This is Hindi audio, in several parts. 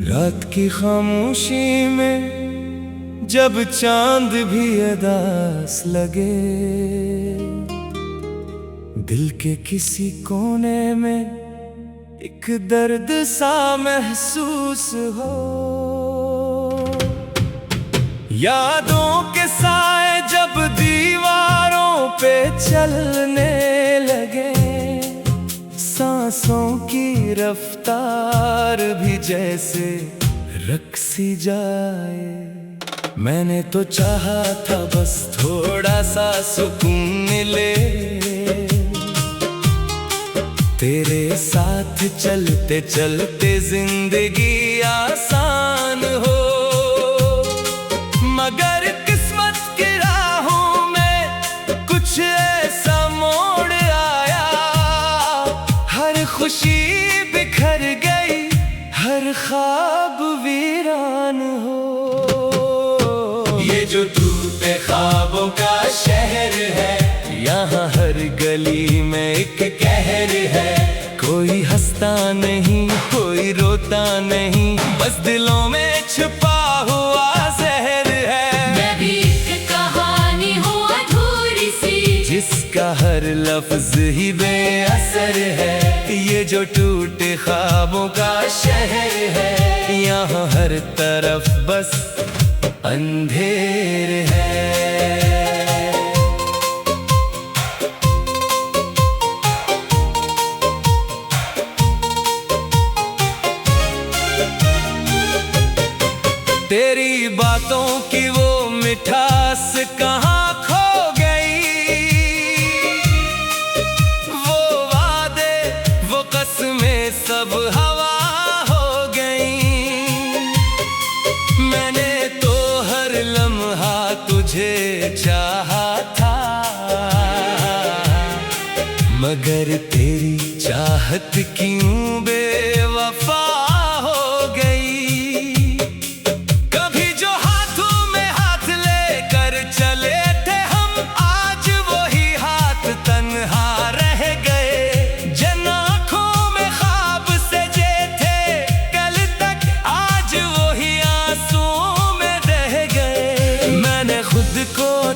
रात की खामोशी में जब चांद भी उदास लगे, दिल के किसी कोने में एक दर्द सा महसूस हो। यादों के साए जब दीवारों पे चलने लगे, सांसों की रफ्तार भी जैसे रक्सी जाए। मैंने तो चाहा था बस थोड़ा सा सुकून मिले, तेरे साथ चलते चलते जिंदगी आसान हो। मगर किस्मत की राहों में कुछ ऐसा मोड़ आया, हर खुशी बिखर गई, हर ख्वाब वीरान हो। ये जो टूटे ख्वाबों का शहर है, यहाँ हर गली में एक कहर है। कोई हंसता नहीं, कोई रोता नहीं, बस दिलों में छुपा हुआ जहर है। मैं भी एक कहानी हूँ अधूरी सी, जिसका हर लफ्ज ही बेअसर है। ये जो टूटे ख्वाबों का शहर है, यहाँ हर तरफ बस अंधेर है। तेरी बातों की वो मिठास कहाँ खो गई, वो वादे वो कसमें सब हवा हो गई। मैंने तो हर लम्हा तुझे चाहा था, मगर तेरी चाहत क्यों बेवफा हो गई।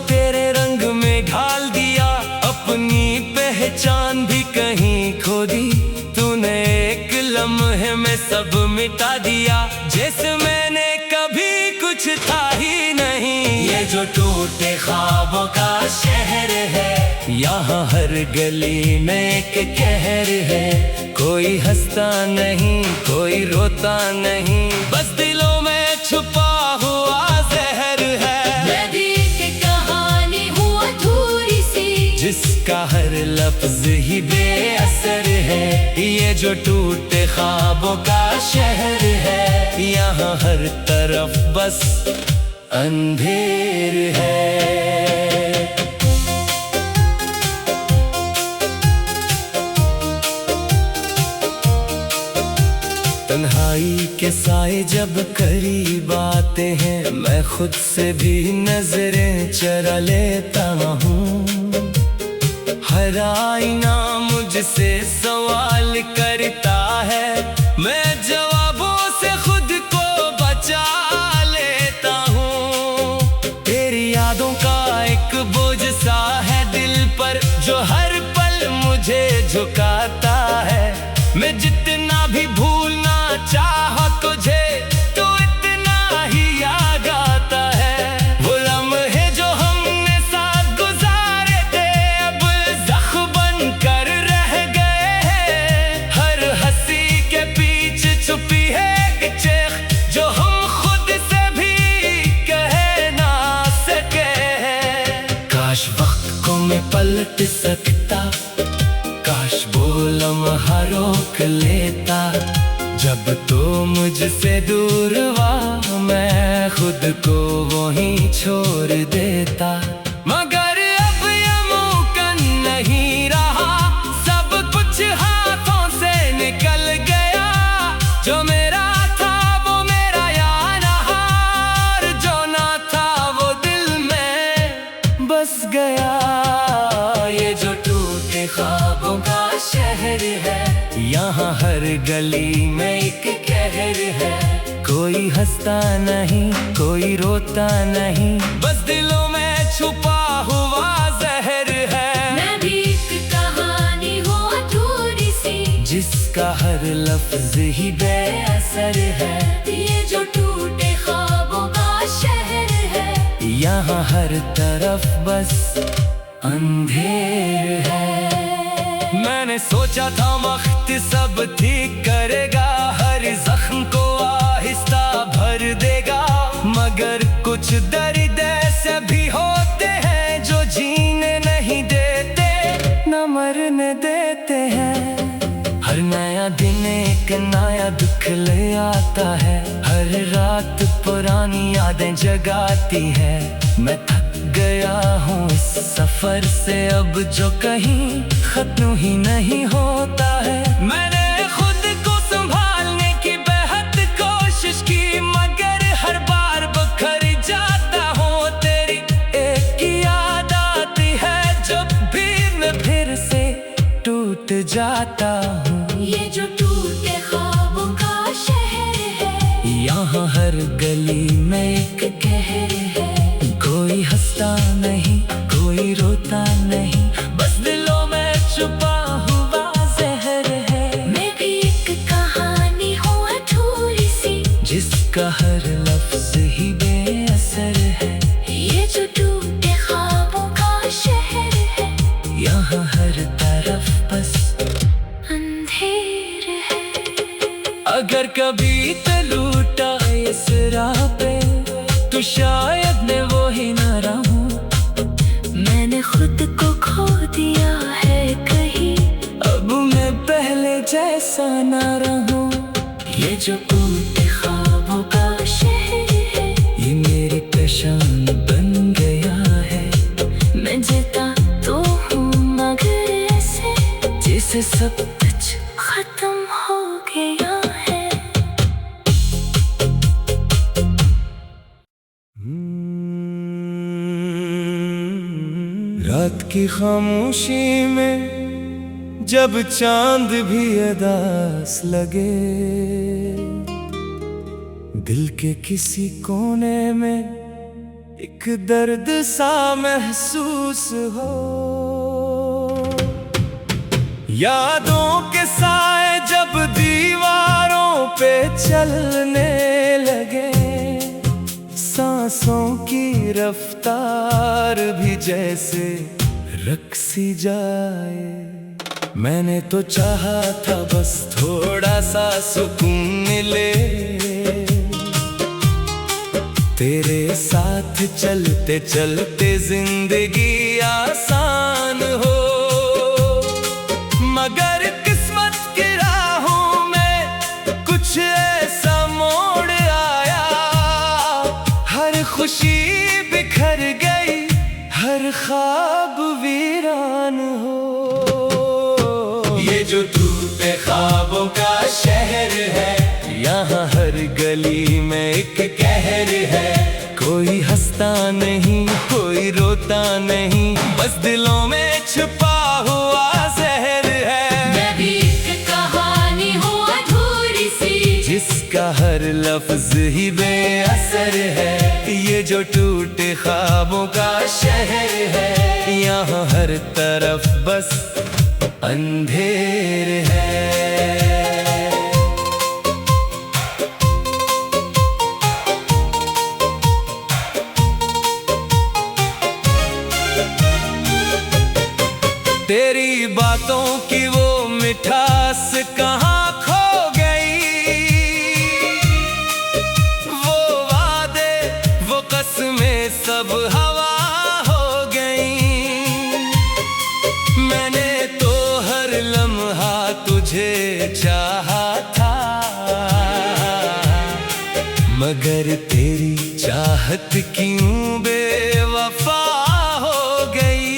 तेरे रंग में ढाल दिया, अपनी पहचान भी कहीं खो दी। तूने एक लम्हे में सब मिटा दिया, जैसे मैंने कभी कुछ था ही नहीं। ये जो टूटे ख्वाबों का शहर है, यहाँ हर गली में एक कहर है। कोई हंसता नहीं, कोई रोता नहीं, बस दिलों में छुपा हुआ जहर है। जिसका हर लफ्ज ही बेअसर है। ये जो टूटे ख्वाबों का शहर है, यहाँ हर तरफ बस अंधेर है। तन्हाई के साए जब करीब आते हैं, मैं खुद से भी नजरें चरा लेता हूँ। हर आईना मुझसे सवाल करता है, मैं जवाबों से खुद को बचा लेता हूँ। तेरी यादों का एक बोझ सा है दिल पर, जो हर पल मुझे झुकाता है। मैं जितना भी भूलना चाहा तुझे, तो इतना ही याद आता है। वो लम्हे जो हमने साथ गुजारे थे, अब जख्म बनकर रह गए हैं। हर हंसी के पीछे छुपी है एक चीख, जो हम खुद से भी कह ना सके हैं। काश वक्त को मैं पलट सकता, काश वो लम्हा रोक लेता। जब तो मुझसे दूर हुआ, मैं खुद को वहीं छोड़ देता। मगर अब ये मुमकिन नहीं रहा, सब कुछ हाथों से निकल गया। जो मेरा था वो मेरा यार रहा, और जो ना था वो दिल में बस गया। ये जो टूटे ख्वाबों का शहर है, यहाँ हर गली में एक कहर है। कोई हंसता नहीं, कोई रोता नहीं, बस दिलों में छुपा हुआ जहर है। मैं भी एक कहानी हूँ अधूरी सी, जिसका हर लफ्ज ही बेअसर है। ये जो टूटे ख्वाबों का शहर है, यहाँ हर तरफ बस अंधेर है। मैंने सोचा था वक्त सब ठीक करेगा, हर जख्म को आहिस्ता भर देगा, मगर कुछ दर्द ऐसे भी होते हैं जो जीने नहीं देते, न मरने देते हैं। हर नया दिन एक नया दुख ले आता है, हर रात पुरानी यादें जगाती है। मैं थक गया हूँ इस सफर से अब, जो कहीं खत्म ही नहीं होता है। मैंने खुद को संभालने की बेहद कोशिश की, मगर हर बार बखर जाता हूँ। तेरी एक ही याद आती है, जब भी मैं फिर से टूट जाता हूँ। ये जो टूटे ख्वाबों का शहर है, यहाँ हर गली में एक कहर है। कोई हंसता नहीं, कोई रोता नहीं, बस दिलों में छुपा हुआ जहर है। मैं भी एक कहानी हूँ अधूरी सी, जिसका हर लफ्ज ही बेअसर है। ये जो टूटे ख्वाबों का शहर है, यहाँ हर तरफ बस अंधेर है। अगर कभी तो लूटा इस राह पे, तो शायद मैं वो ही ना रहूं। मैंने खुद को खो दिया है कहीं, अब मैं पहले जैसा ना रहूं। ये जो टूटे ख्वाबों का शहर है, ये मेरी पहचान बन गया है। मैं जीता तो हूँ मगर ऐसे, जिसे सब कुछ खत्म हो गया है। रात की खामोशी में जब चांद भी उदास लगे, दिल के किसी कोने में एक दर्द सा महसूस हो। यादों के साए जब दीवारों पे चलने लगे, सांसों की रफ्तार भी जैसे रक्सी जाए। मैंने तो चाहा था बस थोड़ा सा सुकून मिले, तेरे साथ चलते चलते जिंदगी आसान हो। मगर किस्मत की राहों में कुछ ऐसा मोड़ आया, हर खुशी बिखर गई, हर ख्वाब वीरान हो। ये जो टूटे ख्वाबों का शहर है, यहाँ हर गली में एक कहर है। कोई हंसता नहीं, कोई रोता नहीं, बस दिलों में छुपा हुआ जहर है। मैं भी एक कहानी हूँ अधूरी सी, जिसका हर लफ्ज ही बेअसर है। ये जो टूटे ख्वाबों का शहर है, यहाँ हर तरफ बस अंधेर है। तेरी बातों की वो मिठास कहाँ खो गई, वो वादे वो कसमें सब हवा हो गई। मैंने तो हर लम्हा तुझे चाहा था, मगर तेरी चाहत क्यों बेवफा हो गई।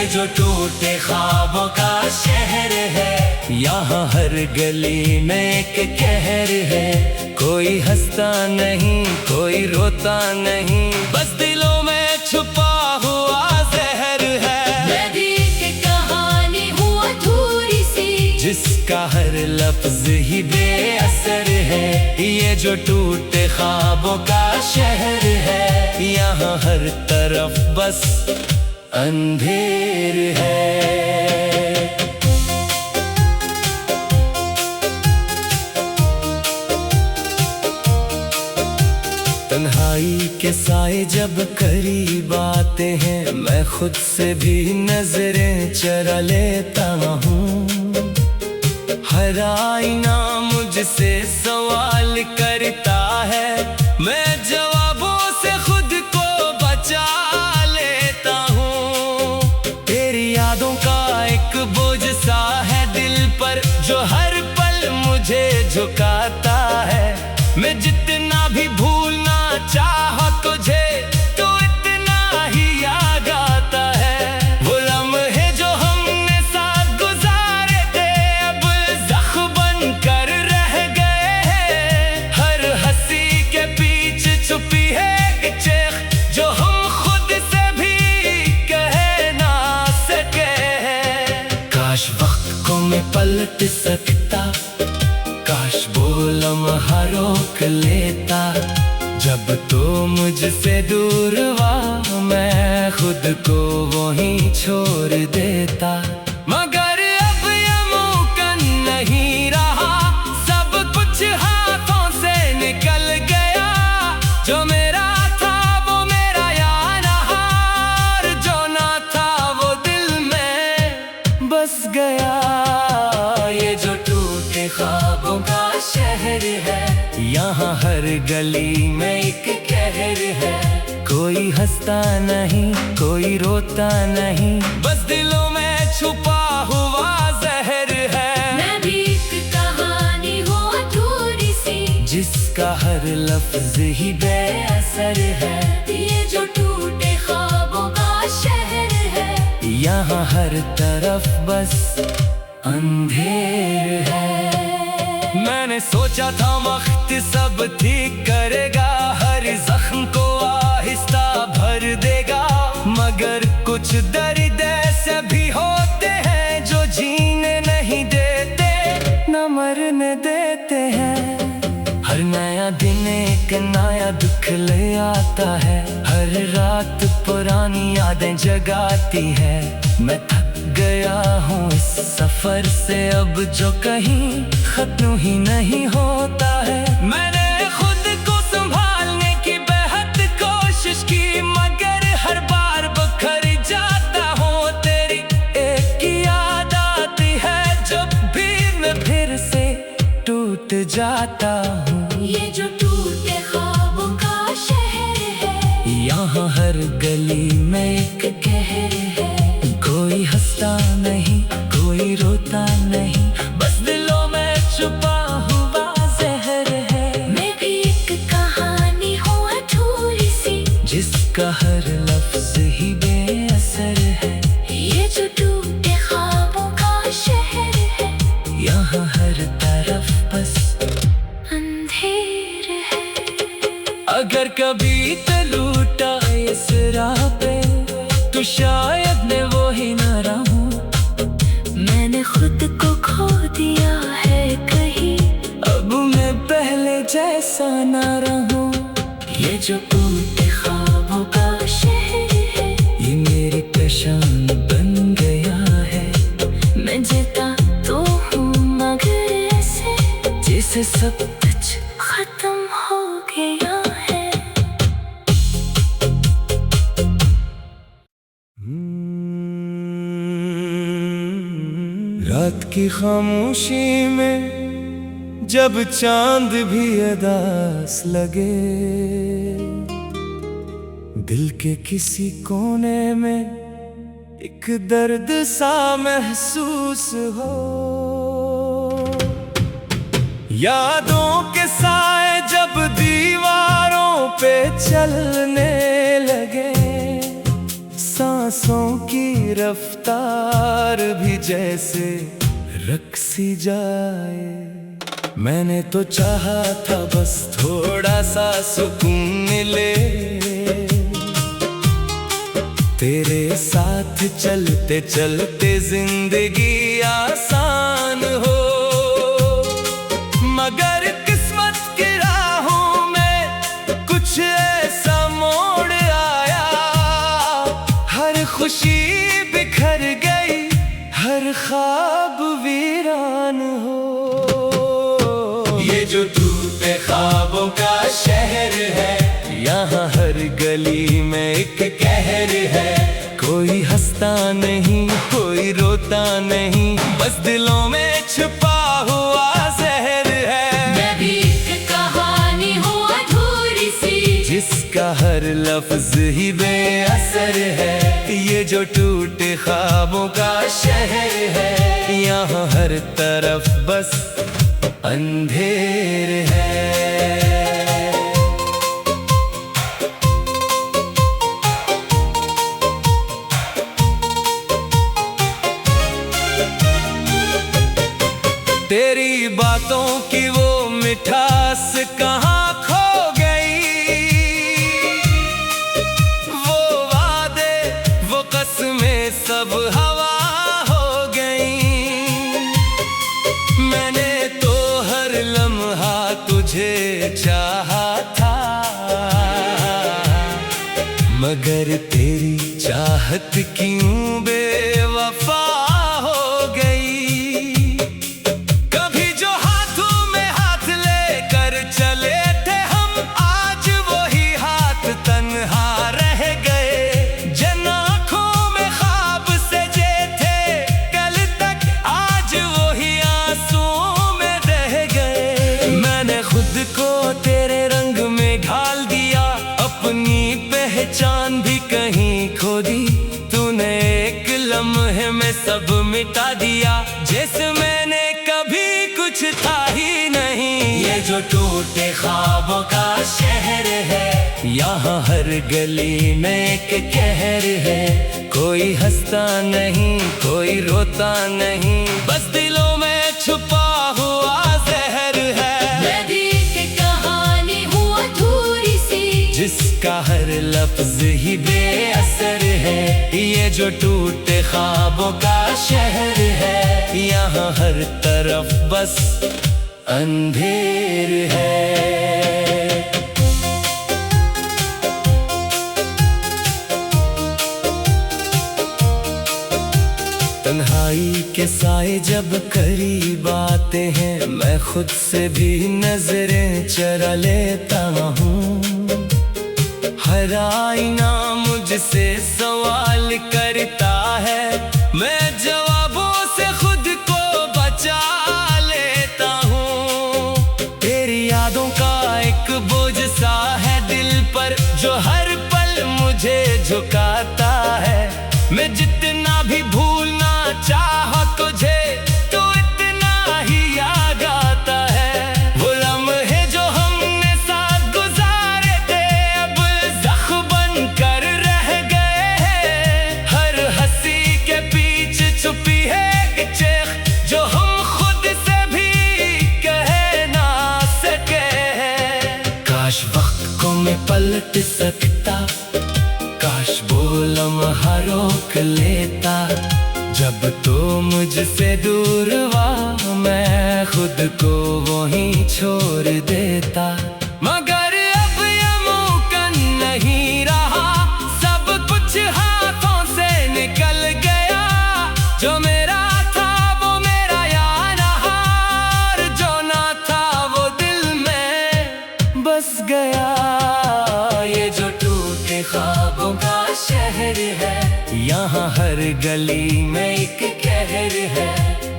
जो टूटे ख्वाबों का शहर है, यहाँ हर गली में एक कहर है। कोई हंसता नहीं, कोई रोता नहीं, बस दिलों में छुपा हुआ जहर है। मैं भी एक कहानी हूँ अधूरी सी, जिसका हर लफ्ज ही बेअसर है। ये जो टूटे ख्वाबों का शहर है, यहाँ हर तरफ बस अंधेर है। तन्हाई के साए जब करीब आते हैं, मैं खुद से भी नजरें चरा लेता हूँ। हर आईना मुझसे सवाल करता है, मैं जवाबों से खुद को बचा लेता हूँ। तेरी यादों का एक बोझ सा है दिल पर, जो हर पल मुझे झुकाता है। मैं जितना भी भूलना चाहो तुझे, तो इतना ही याद आता है। वो लम्हे जो हमने साथ गुजारे थे, अब जख्म बन कर रह गए हैं। हर हंसी के पीछे छुपी है एक चीख, जो हम खुद से भी कह ना सके। काश वक्त को मैं पलट सकता, काश वो लम्हा रोक लेता। जब तो मुझसे दूर हुआ, मैं खुद को वहीं छोड़ देता। मगर अब ये मौका नहीं रहा, सब कुछ हाथों से निकल गया। जो मेरा था वो मेरा यार रहा, और जो ना था वो दिल में बस गया। ये जो टूटे ख्वाबों का शहर है, यहाँ हर गली में एक कहर है। कोई हंसता नहीं, कोई रोता नहीं, बस दिलों में छुपा हुआ जहर है। मैं भी एक कहानी हूँ अधूरी सी, जिसका हर लफ्ज ही बेअसर है। ये जो टूटे ख्वाबों का शहर है, यहाँ हर तरफ बस अंधेर है। मैंने सोचा था वक्त सब ठीक करेगा, हर जख्म को आहिस्ता भर देगा। मगर कुछ दर्द ऐसे भी होते हैं, जो जीने नहीं देते, न मरने देते हैं। हर नया दिन एक नया दुख ले आता है, हर रात पुरानी यादें जगाती है। मैं थक गया हूँ इस सफर से, अब जो कहीं खत्म ही नहीं होता है। मैंने खुद को संभालने की बेहद कोशिश की, मगर हर बार बखर जाता हूँ। तेरी एक ही याद आती है, जब भी मैं फिर से टूट जाता हूँ। ये जो टूटे ख्वाबों का शहर है, यहाँ हर गली में एक कहर है। कोई हंसता नहीं, कोई रोता नहीं, बस दिलों में छुपा हुआ जहर है। मैं भी एक कहानी हूँ अधूरी सी, जिसका हर लफ्ज ही बेअसर है। ये जो टूटे ख्वाबों का शहर है, यहाँ हर तरफ बस अंधेर है। अगर कभी तो लूटा इस राह पे, तो शायद मैं वो ही न रहूं। मैंने खुद को खो दिया है कहीं, अब मैं पहले जैसा न रहूं। ये जो टूटे ख्वाबों का शहर है, ये मेरी पहचान बन गया है। मैं जीता तो हूँ मगर ऐसे, जैसे सब कुछ खत्म हो गया है। रात की खामोशी में जब चांद भी अदास लगे, दिल के किसी कोने में एक दर्द सा महसूस हो। यादों के साए जब दीवारों पे चलने लगे, सांस सांसों की रफ्तार भी जैसे रक्सी जाए। मैंने तो चाहा था बस थोड़ा सा सुकून मिले, तेरे साथ चलते चलते जिंदगी आसान हो। मगर किस्मत की राहों में कुछ ऐसा मोड़ आया, हर खुशी बिखर गई, हर ख्वाब वीरान हो। ये जो टूटे ख्वाबों का शहर है, यहाँ हर गली में एक कहर है। कोई हंसता नहीं, कोई रोता नहीं, बस दिलों में छुपा हुआ जहर है। मैं भी एक कहानी हूँ अधूरी सी, जिसका हर लफ्ज ही बेअसर है। ये जो टूटे ख्वाबों का शहर है, यहाँ हर तरफ बस अंधेर है। तेरी बातों की वो मिठास कहाँ खो गई, वो वादे वो कसमें सब हवा हो गई। मैंने तो हर लम्हा तुझे चाहा था, मगर तेरी चाहत क्यों बेवफा हो गई। तेरे रंग में ढाल दिया, अपनी पहचान भी कहीं खो दी। तूने एक लम्हे में सब मिटा दिया, जैसे मैंने कभी कुछ था ही नहीं। ये जो टूटे ख्वाबों का शहर है, यहाँ हर गली में एक कहर है। कोई हंसता नहीं, कोई रोता नहीं, बस दिलों में छुपा हुआ जहर है। जिसका हर लफ्ज ही बेअसर है। ये जो टूटे ख्वाबों का शहर है, यहाँ हर तरफ बस अंधेर है। तन्हाई के साए जब करीब आते हैं, मैं खुद से भी नजरें चरा लेता हूँ। हर आईना मुझसे सवाल करता है, मैं जवाबों से खुद को बचा लेता हूँ। तेरी यादों का एक बोझ सा है दिल पर, जो हर पल मुझे झुकाता है। मैं जितना भी भूलना चाहा तुझे, तो इतना ही याद आता है। वो लम्हे जो हमने साथ गुजारे थे, अब जख्म बनकर रह गए हैं। हर हंसी के पीछे छुपी है एक चीख, जो हम खुद से भी कह ना सके हैं। काश वक्त को मैं पलट सकता, काश वो लम्हा रोक लेता। जब तो मुझसे दूर हुआ, मैं खुद को वहीं छोड़ देता। मगर अब ये मुमकिन नहीं रहा, सब कुछ हाथों से निकल गया। जो मेरा था वो मेरा यार रहा, और जो ना था वो दिल में बस गया। ये जो टूटे ख्वाबों का शहर है, यहाँ हर गली में एक कहर है।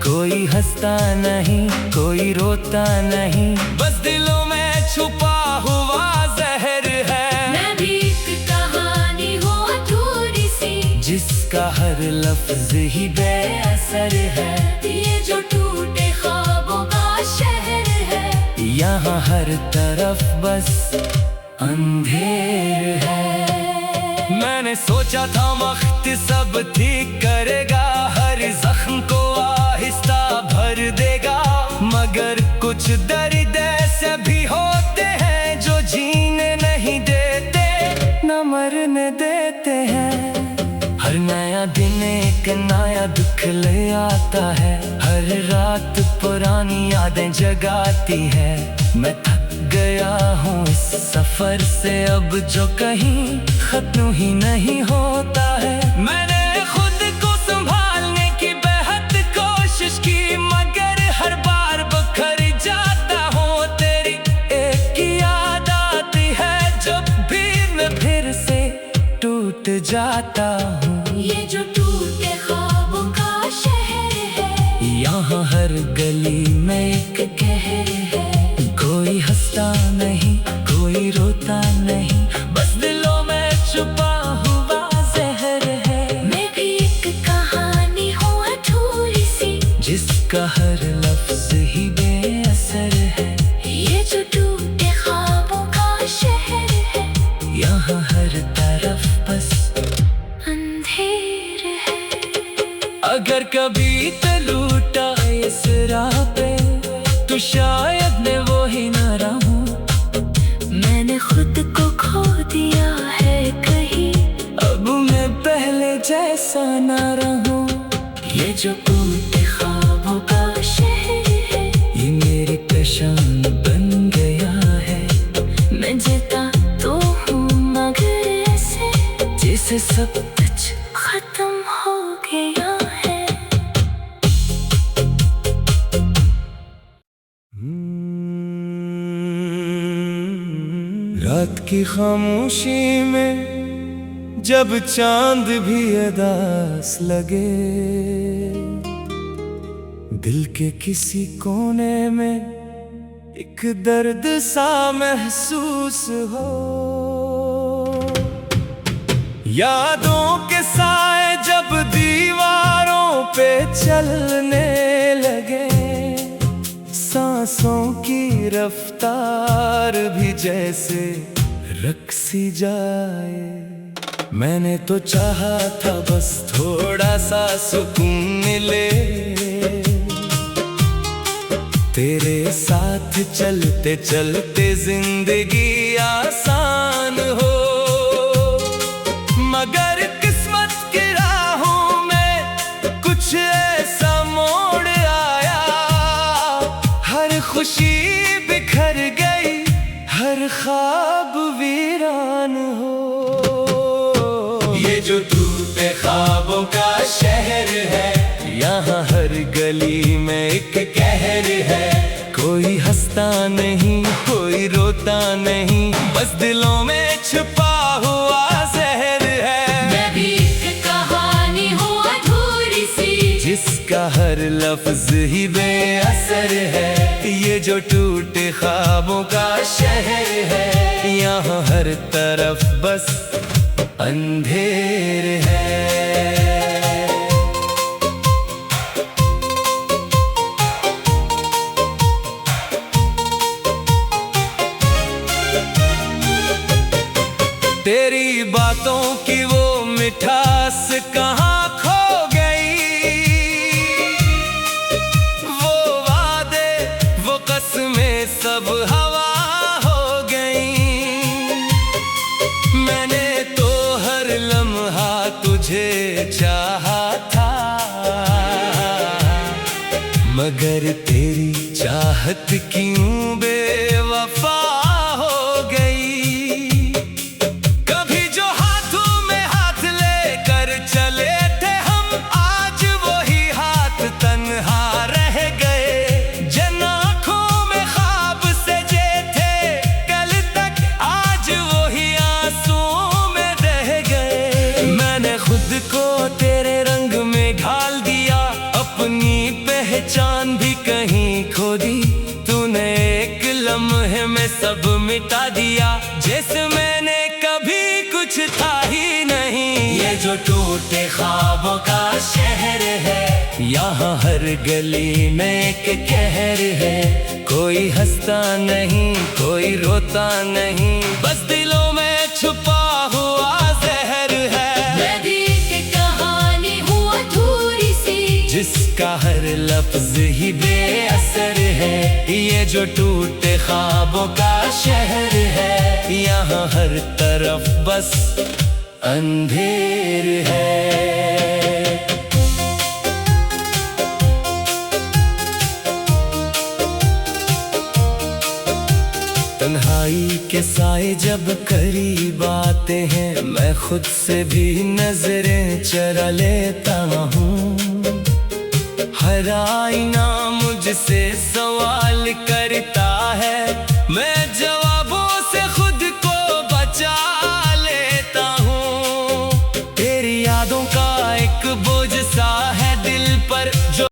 कोई हंसता नहीं, कोई रोता नहीं, बस दिलों में छुपा हुआ जहर है। मैं भी एक कहानी हूँ अधूरी सी, जिसका हर लफ्ज ही बेअसर है। ये जो टूटे ख्वाबों का शहर है, यहाँ हर तरफ बस अंधेर है। मैंने सोचा था वक्त सब ठीक करेगा, हर जख्म को आहिस्ता भर देगा। मगर कुछ दर्द ऐसे भी होते हैं जो जीने नहीं देते, न मरने देते हैं। हर नया दिन एक नया दुख ले आता है, हर रात पुरानी यादें जगाती है। मैं थक गया हूँ इस सफर से अब जो कहीं खत्म ही नहीं होता है। मैंने खुद को संभालने की बेहद कोशिश की, मगर हर बार बखर जाता हूँ। तेरी एक ही याद आती है जब भी मैं फिर से टूट जाता हूँ। ये जो टूटे ख्वाबों का शहर है, यहाँ हर गली में एक कहर है। कोई हंसता नहीं, कोई रोता नहीं, बस दिलों में छुपा हुआ जहर है। मैं भी एक कहानी हूँ अधूरी सी, जिसका हर लफ्ज ही बेअसर है। ये जो टूटे ख्वाबों का शहर है, यहाँ हर तरफ बस अंधेर है। अगर कभी तो लूटा इस राह पे, तो शायद मैं वो ही न रहूं। मैंने खुद को खो दिया है कहीं, अब मैं पहले जैसा न रहूं। ये जो टूटे ख्वाबों का शहर है, ये मेरी पहचान बन गया है। मैं जीता तो हूँ मगर ऐसे जैसे सब कुछ खत्म हो गया है। रात की खामोशी में जब चांद भी उदास लगे, दिल के किसी कोने में एक दर्द सा महसूस हो। यादों के साए जब दीवारों पे चलने लगे, सांसों की रफ्तार भी जैसे रक्सी जाए। मैंने तो चाहा था बस थोड़ा सा सुकून मिले, तेरे साथ चलते चलते जिंदगी आसान हो। मगर किस्मत की राहों में कुछ ऐसा मोड़ आया, हर खुशी बिखर गई, हर ख्वाब वीरान हो। ये जो टूटे ख्वाबों का शहर है, यहाँ हर गली में एक कहर है। कोई हंसता नहीं, कोई रोता नहीं, बस दिलों में छुपा हुआ जहर है। मैं भी एक कहानी हूँ अधूरी सी, जिसका हर लफ्ज ही बेअसर है। ये जो टूटे ख्वाबों का शहर है, यहाँ हर तरफ बस अंधेर है। तेरी बातों की वो मिठास कहाँ खो गई, वो वादे वो कसमें सब हवा हो गई। मैंने तो हर लम्हा तुझे चाहा था, मगर तेरी चाहत क्यों बेवफा हो गई। पहचान भी कहीं खो दी, तूने एक लम्हे में सब मिटा दिया, जैसे मैंने कभी कुछ था ही नहीं। ये जो टूटे ख्वाबों का शहर है, यहाँ हर गली में एक कहर है। कोई हंसता नहीं, कोई रोता नहीं, बस दिलों में छुपा हुआ जहर है। जिसका हर लफ्ज ही बेअसर है। ये जो टूटे ख्वाबों का शहर है, यहाँ हर तरफ बस अंधेर है। तन्हाई के साए जब करीब आते हैं, मैं खुद से भी नजरें चरा लेता हूँ। हर आईना मुझसे सवाल करता है, मैं जवाबों से खुद को बचा लेता हूँ। तेरी यादों का एक बोझ सा है दिल पर जो